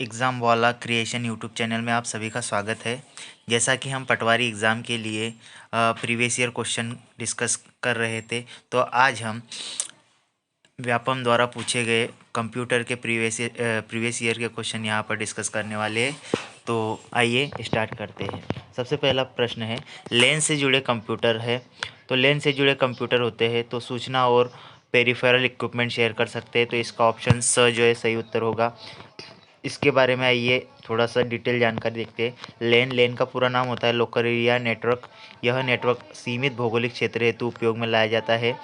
Exam वाला creation YouTube channel में आप सभी का स्वागत है। जैसा कि हम पटवारी एग्ज़ाम के लिए प्रीवियस ईयर क्वेश्चन डिस्कस कर रहे थे, तो आज हम व्यापम द्वारा पूछे गए कंप्यूटर के प्रीवियस ईयर के क्वेश्चन यहाँ पर डिस्कस करने वाले हैं। तो आइए स्टार्ट करते हैं। सबसे पहला प्रश्न है, लेन से जुड़े कंप्यूटर है। तो लेन से जुड़े कंप्यूटर होते हैं तो सूचना और पेरिफेरल इक्विपमेंट शेयर कर सकते हैं। तो इसका ऑप्शन स जो है सही उत्तर होगा। इसके बारे में आइए थोड़ा सा डिटेल जानकारी देखते हैं। लेन का पूरा नाम होता है लोकल एरिया नेटवर्क। यह नेटवर्क सीमित भौगोलिक क्षेत्र हेतु उपयोग में लाया जाता है।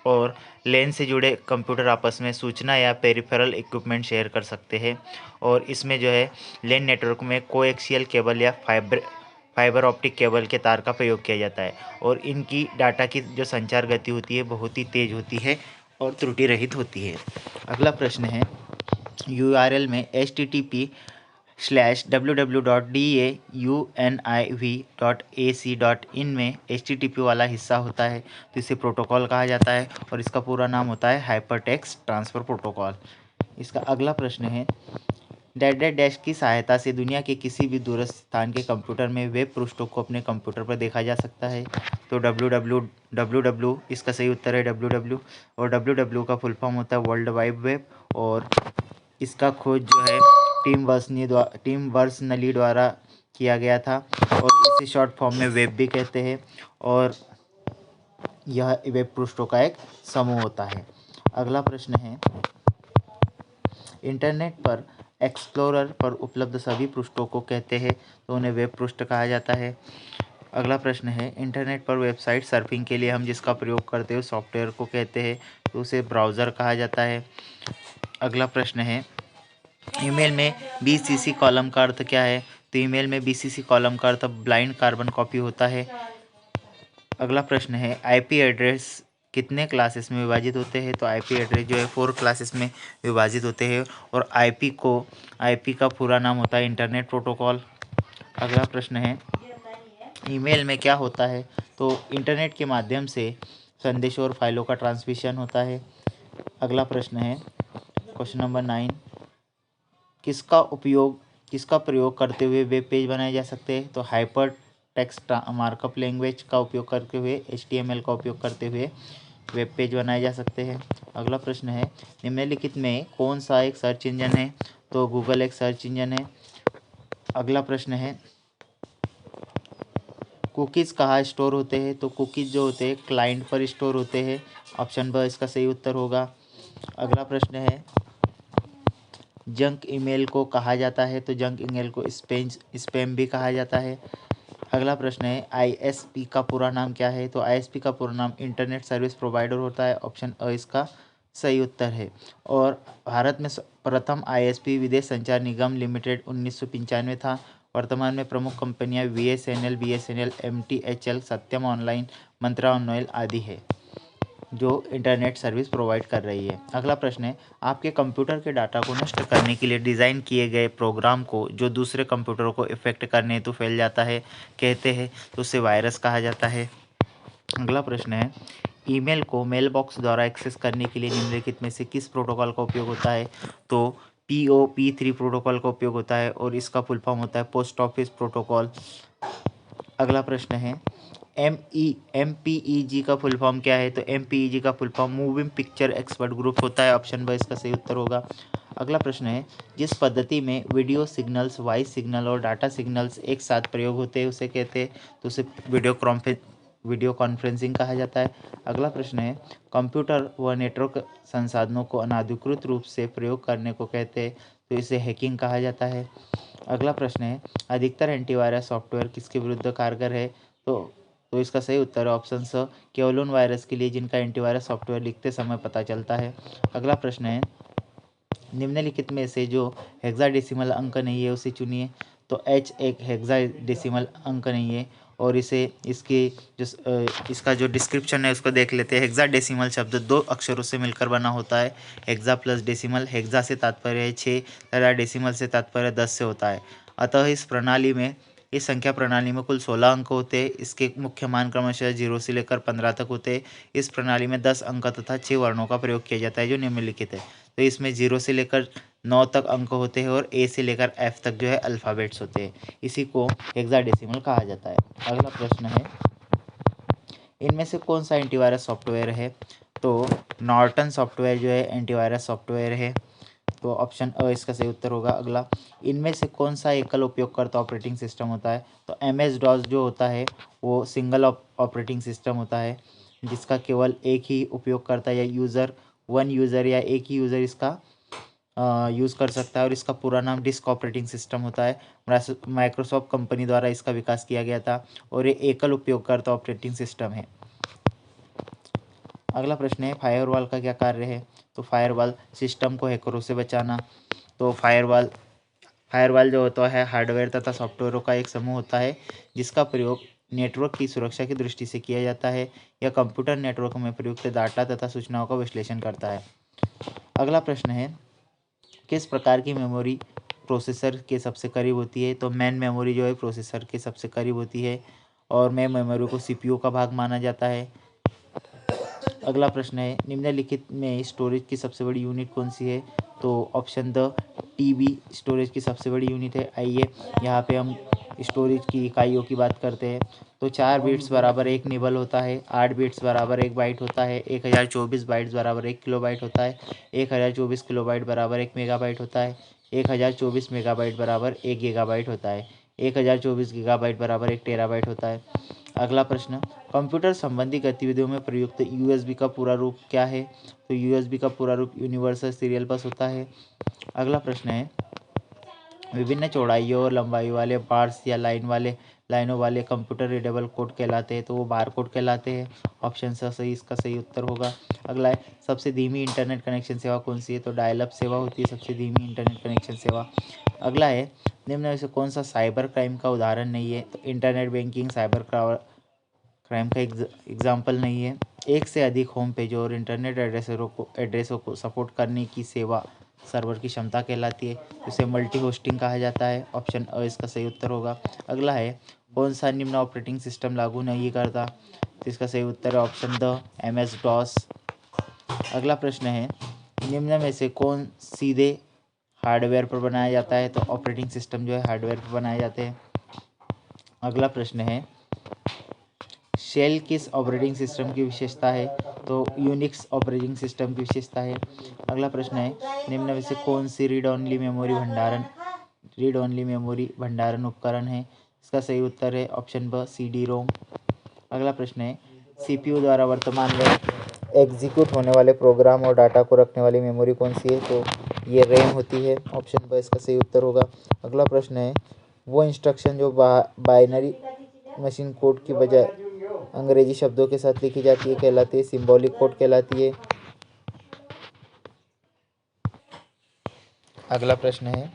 और लेन से जुड़े कंप्यूटर आपस में सूचना या पेरिफेरल इक्विपमेंट शेयर कर सकते हैं। और इसमें जो है लेन नेटवर्क में कोएक्सियल केबल या फाइबर ऑप्टिक केबल के तार का प्रयोग किया जाता है। और इनकी डाटा की जो संचार गति होती है बहुत ही तेज़ होती है और त्रुटि रहित होती है। अगला प्रश्न है, URL में http://www.dauniv.ac.in में HTTP वाला हिस्सा होता है तो इसे प्रोटोकॉल कहा जाता है और इसका पूरा नाम होता है हाइपरटेक्स्ट ट्रांसफ़र प्रोटोकॉल। इसका अगला प्रश्न है, डैश की सहायता से दुनिया के किसी भी दूरस्थ स्थान के कंप्यूटर में वेब पृष्ठों को अपने कंप्यूटर पर देखा जा सकता है। तो www इसका सही उत्तर है www। और www का फुल फॉर्म होता है वर्ल्ड वाइड वेब। और इसका खोज जो है टीम वर्सनली द्वारा किया गया था और इसे शॉर्ट फॉर्म में वेब भी कहते हैं। और यह वेब पृष्ठों का एक समूह होता है। अगला प्रश्न है, इंटरनेट पर एक्सप्लोरर पर उपलब्ध सभी पृष्ठों को कहते हैं तो उन्हें वेब पृष्ठ कहा जाता है। अगला प्रश्न है, इंटरनेट पर वेबसाइट सर्फिंग के लिए हम जिसका प्रयोग करते हैं सॉफ्टवेयर को कहते हैं तो उसे ब्राउज़र कहा जाता है। अगला प्रश्न है, ईमेल में BCC कॉलम का अर्थ क्या है। तो ईमेल में BCC कॉलम का अर्थ ब्लाइंड कार्बन कॉपी होता है। अगला प्रश्न है, IP एड्रेस कितने क्लासेस में विभाजित होते हैं। तो IP एड्रेस जो है 4 क्लासेस में विभाजित होते हैं। और IP का पूरा नाम होता है इंटरनेट प्रोटोकॉल। अगला प्रश्न है, ईमेल में क्या होता है। तो इंटरनेट के माध्यम से संदेशों और फाइलों का ट्रांसमिशन होता है। अगला प्रश्न है, क्वेश्चन नंबर 9, किसका प्रयोग करते हुए वेब पेज बनाए जा सकते हैं। तो हाइपर टेक्स्ट मार्कअप लैंग्वेज का उपयोग करते हुए HTML का उपयोग करते हुए वेब पेज बनाए जा सकते हैं। अगला प्रश्न है, निम्नलिखित में कौन सा एक सर्च इंजन है। तो गूगल एक सर्च इंजन है। अगला प्रश्न है, कुकीज़ कहाँ स्टोर होते हैं। तो कुकीज़ जो होते हैं क्लाइंट पर स्टोर होते हैं। ऑप्शन ब इसका सही उत्तर होगा। अगला प्रश्न है, जंक ईमेल को कहा जाता है। तो जंक ईमेल को स्पैम भी कहा जाता है। अगला प्रश्न है, ISP का पूरा नाम क्या है। तो ISP का पूरा नाम इंटरनेट सर्विस प्रोवाइडर होता है। ऑप्शन अ इसका सही उत्तर है। और भारत में प्रथम ISP विदेश संचार निगम लिमिटेड 1995 था। वर्तमान में प्रमुख कंपनियां BSNL, MTHL, सत्यम ऑनलाइन, मंत्रा ऑनलाइन आदि है जो इंटरनेट सर्विस प्रोवाइड कर रही है। अगला प्रश्न है, आपके कंप्यूटर के डाटा को नष्ट करने के लिए डिज़ाइन किए गए प्रोग्राम को जो दूसरे कंप्यूटर को इफेक्ट करने हेतु फैल जाता है कहते हैं तो उसे वायरस कहा जाता है। अगला प्रश्न है, ईमेल को मेल बॉक्स द्वारा एक्सेस करने के लिए निम्नलिखित में से किस प्रोटोकॉल का उपयोग होता है। तो POP3 प्रोटोकॉल का उपयोग होता है और इसका फुल फॉर्म होता है पोस्ट ऑफिस प्रोटोकॉल। अगला प्रश्न है, MPEG का फुल फॉर्म क्या है। तो MPEG का full form moving picture expert group होता है। ऑप्शन ब इसका सही उत्तर होगा। अगला प्रश्न है, जिस पद्धति में वीडियो सिग्नल्स, वॉइस सिग्नल और डाटा सिग्नल्स एक साथ प्रयोग होते हैं उसे कहते हैं तो उसे वीडियो कॉन्फ्रेंसिंग कहा जाता है। अगला प्रश्न है, कंप्यूटर व नेटवर्क संसाधनों को अनाधिकृत रूप से प्रयोग करने को कहते हैं तो इसे हैकिंग कहा जाता है। अगला प्रश्न है, अधिकतर एंटीवायरस सॉफ्टवेयर किसके विरुद्ध कारगर है। तो इसका सही उत्तर है ऑप्शन स, केवल उन वायरस के लिए जिनका एंटीवायरस सॉफ्टवेयर लिखते समय पता चलता है। अगला प्रश्न है, निम्नलिखित में से जो हेक्साडेसिमल अंक नहीं है उसे चुनिए। तो H एक हेक्साडेसिमल अंक नहीं है और इसका जो डिस्क्रिप्शन है उसको देख लेते हैं। हेक्साडेसिमल शब्द 2 अक्षरों से मिलकर बना होता है। हेक्सा प्लस डेसिमल, हेक्सा से तात्पर्य है 6 तथा डेसिमल से तात्पर्य 10 से होता है। अतः इस संख्या प्रणाली में कुल 16 अंक होते हैं। इसके मुख्य मान क्रमशः 0 से लेकर 15 तक होते हैं। इस प्रणाली में 10 अंक तथा 6 वर्णों का प्रयोग किया जाता है जो निम्नलिखित है। तो इसमें 0 से लेकर 9 तक अंक होते हैं और ए से लेकर एफ तक जो है अल्फ़ाबेट्स होते हैं। इसी को हेक्साडेसिमल कहा जाता है। अगला प्रश्न है, इनमें से कौन सा एंटीवायरस सॉफ्टवेयर है? तो नॉर्टन सॉफ्टवेयर जो है एंटीवायरस सॉफ्टवेयर है। तो ऑप्शन अ इसका सही उत्तर होगा। अगला, इनमें से कौन सा एकल उपयोगकर्ता ऑपरेटिंग सिस्टम होता है? तो MS डॉस जो होता है वो सिंगल ऑपरेटिंग सिस्टम होता है, जिसका केवल एक ही उपयोगकर्ता या वन यूज़र या एक ही यूज़र इसका यूज़ कर सकता है और इसका पूरा नाम डिस्क ऑपरेटिंग सिस्टम होता है। माइक्रोसॉफ्ट कंपनी द्वारा इसका विकास किया गया था और ये एकल उपयोगकर्ता ऑपरेटिंग सिस्टम है। अगला प्रश्न है, फायरवॉल का क्या कार्य है? तो फायरवॉल सिस्टम को हैकरों से बचाना। तो फायरवॉल जो होता है हार्डवेयर तथा सॉफ्टवेयरों का एक समूह होता है जिसका प्रयोग नेटवर्क की सुरक्षा की दृष्टि से किया जाता है। यह कंप्यूटर नेटवर्क में प्रयुक्त डाटा तथा सूचनाओं का विश्लेषण करता है। अगला प्रश्न है, किस प्रकार की मेमोरी प्रोसेसर के सबसे करीब होती है? तो मेन मेमोरी जो है प्रोसेसर के सबसे करीब होती है और मेन मेमोरी को CPU का भाग माना जाता है। अगला प्रश्न है, निम्नलिखित में स्टोरेज की सबसे बड़ी यूनिट कौन सी है? तो ऑप्शन द TB स्टोरेज की सबसे बड़ी यूनिट है। आइए यहाँ पे हम स्टोरेज की इकाइयों की बात करते हैं। तो 4 बिट्स बराबर 1 निबल होता है, 8 बिट्स बराबर 1 बाइट होता है, 1024 बाइट्स बराबर 1 किलोबाइट होता है, 1024 किलोबाइट बराबर 1 मेगाबाइट होता है, 1024 मेगाबाइट बराबर 1 गीगाबाइट होता है, 1024 गीगाबाइट बराबर 1 टेराबाइट होता है। अगला प्रश्न, कंप्यूटर संबंधी गतिविधियों में प्रयुक्त USB का पूरा रूप क्या है? तो USB का पूरा रूप यूनिवर्सल सीरियल बस होता है। अगला प्रश्न है, विभिन्न चौड़ाइयों और लंबाई वाले बार्स या लाइनों वाले कंप्यूटर रीडेबल कोड कहलाते हैं। तो वो बार कोड कहलाते हैं। ऑप्शन सही इसका सही उत्तर होगा। अगला है, सबसे धीमी इंटरनेट कनेक्शन सेवा कौन सी है? तो डायल अप सेवा होती है सबसे धीमी इंटरनेट कनेक्शन सेवा। अगला है, निम्न में से कौन सा साइबर क्राइम का उदाहरण नहीं है? तो इंटरनेट बैंकिंग साइबर क्राइम का एग्जाम्पल नहीं है। एक से अधिक होम पेजों और इंटरनेट एड्रेसों को सपोर्ट करने की सेवा सर्वर की क्षमता कहलाती है, जिसे मल्टी होस्टिंग कहा जाता है। ऑप्शन अ इसका सही उत्तर होगा। अगला है, कौन सा निम्न ऑपरेटिंग सिस्टम लागू नहीं करता? तो इसका सही उत्तर है ऑप्शन द MS डॉस। अगला प्रश्न है, निम्न में से कौन सीधे हार्डवेयर पर बनाया जाता है? तो ऑपरेटिंग सिस्टम जो है हार्डवेयर पर बनाए जाते हैं। अगला प्रश्न है, शेल किस ऑपरेटिंग सिस्टम की विशेषता है? तो यूनिक्स ऑपरेटिंग सिस्टम की विशेषता है। अगला प्रश्न है, निम्न में से कौन सी रीड ओनली मेमोरी भंडारण उपकरण है? इसका सही उत्तर है ऑप्शन ब CD-ROM। अगला प्रश्न है, CPU द्वारा वर्तमान में एग्जीक्यूट होने वाले प्रोग्राम और डाटा को रखने वाली मेमोरी कौन सी है? तो ये RAM होती है। ऑप्शन ब इसका सही उत्तर होगा। अगला प्रश्न है, वो इंस्ट्रक्शन जो बाइनरी मशीन कोड की बजाय अंग्रेजी शब्दों के साथ लिखी जाती है कहलाती है सिंबॉलिक कोड कहलाती है। अगला प्रश्न है,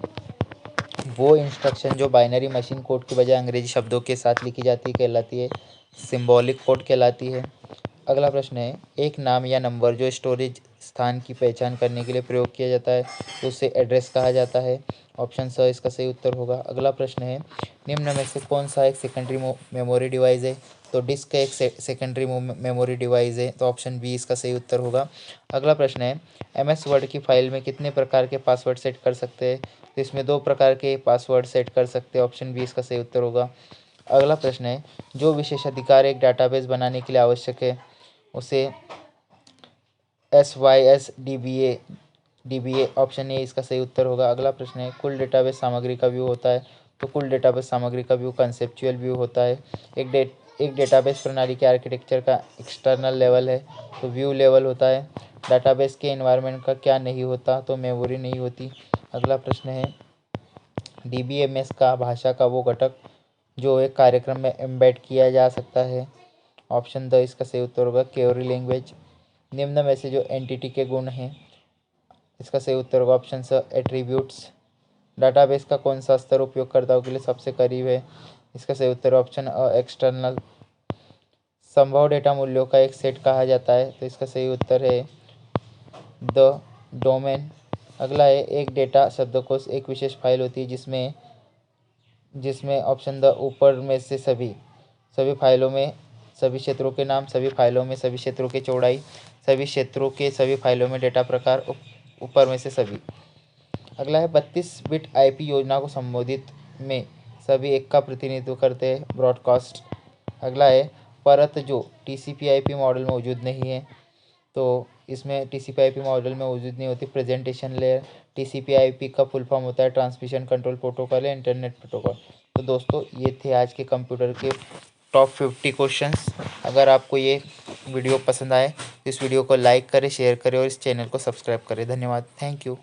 वो इंस्ट्रक्शन जो बाइनरी मशीन कोड की बजाय अंग्रेजी शब्दों के साथ लिखी जाती है कहलाती है सिंबॉलिक कोड कहलाती है। अगला प्रश्न है, एक नाम या नंबर जो स्टोरेज स्थान की पहचान करने के लिए प्रयोग किया जाता है तो उसे एड्रेस कहा जाता है। ऑप्शन स इसका सही उत्तर होगा। अगला प्रश्न है, निम्न में से कौन सा एक सेकेंडरी मेमोरी डिवाइस है? तो डिस्क एक सेकेंडरी मेमोरी डिवाइस है। तो ऑप्शन बी इसका सही उत्तर होगा। अगला प्रश्न है, MS वर्ड की फाइल में कितने प्रकार के पासवर्ड सेट कर सकते हैं? तो इसमें 2 प्रकार के पासवर्ड सेट कर सकते हैं। ऑप्शन बी इसका सही उत्तर होगा। अगला प्रश्न है, जो विशेषाधिकार एक डाटाबेस बनाने के लिए आवश्यक है उसे SYS DBA ऑप्शन ए इसका सही उत्तर होगा। अगला प्रश्न है, कुल डेटाबेस सामग्री का व्यू होता है। तो कुल डेटाबेस सामग्री का व्यू कंसेप्चुअल व्यू होता है। एक डेटाबेस प्रणाली के आर्किटेक्चर का एक्सटर्नल लेवल है तो व्यू लेवल होता है। डाटाबेस के एनवायरनमेंट का क्या नहीं होता? तो मेमोरी नहीं होती। अगला प्रश्न है, DBMS का भाषा का वो घटक जो एक कार्यक्रम में एम्बेड किया जा सकता है। ऑप्शन द इसका सही उत्तर होगा क्वेरी लैंग्वेज। निम्न में से जो एंटिटी के गुण हैं इसका सही उत्तर होगा ऑप्शन स एट्रीब्यूट्स। डाटाबेस का कौन सा स्तर उपयोगकर्ताओं के लिए सबसे करीब है? इसका सही उत्तर ऑप्शन अ एक्सटर्नल। संभव डेटा मूल्यों का एक सेट कहा जाता है तो इसका सही उत्तर है द डोमेन। अगला है, एक डेटा शब्दकोश एक विशेष फाइल होती है जिसमें ऑप्शन द ऊपर में से सभी फाइलों में सभी क्षेत्रों के नाम, सभी फाइलों में सभी क्षेत्रों की चौड़ाई, सभी क्षेत्रों के सभी फाइलों में डेटा प्रकार, ऊपर में से सभी। अगला है 32 बिट आईपी योजना को संबोधित में सभी एक का प्रतिनिधित्व करते हैं, ब्रॉडकास्ट। अगला है परत जो टीसीपी आईपी मॉडल में मौजूद नहीं है, तो इसमें टीसीपी आईपी मॉडल में मौजूद नहीं होती प्रेजेंटेशन लेयर। टीसीपी आईपी का फुल फॉर्म होता है ट्रांसमिशन कंट्रोल प्रोटोकॉल या इंटरनेट प्रोटोकॉल। तो दोस्तों ये थे आज के कंप्यूटर के टॉप 50 क्वेश्चंस। अगर आपको ये वीडियो पसंद आए तो इस वीडियो को लाइक करें, शेयर करें और इस चैनल को सब्सक्राइब करें। धन्यवाद, थैंक यू।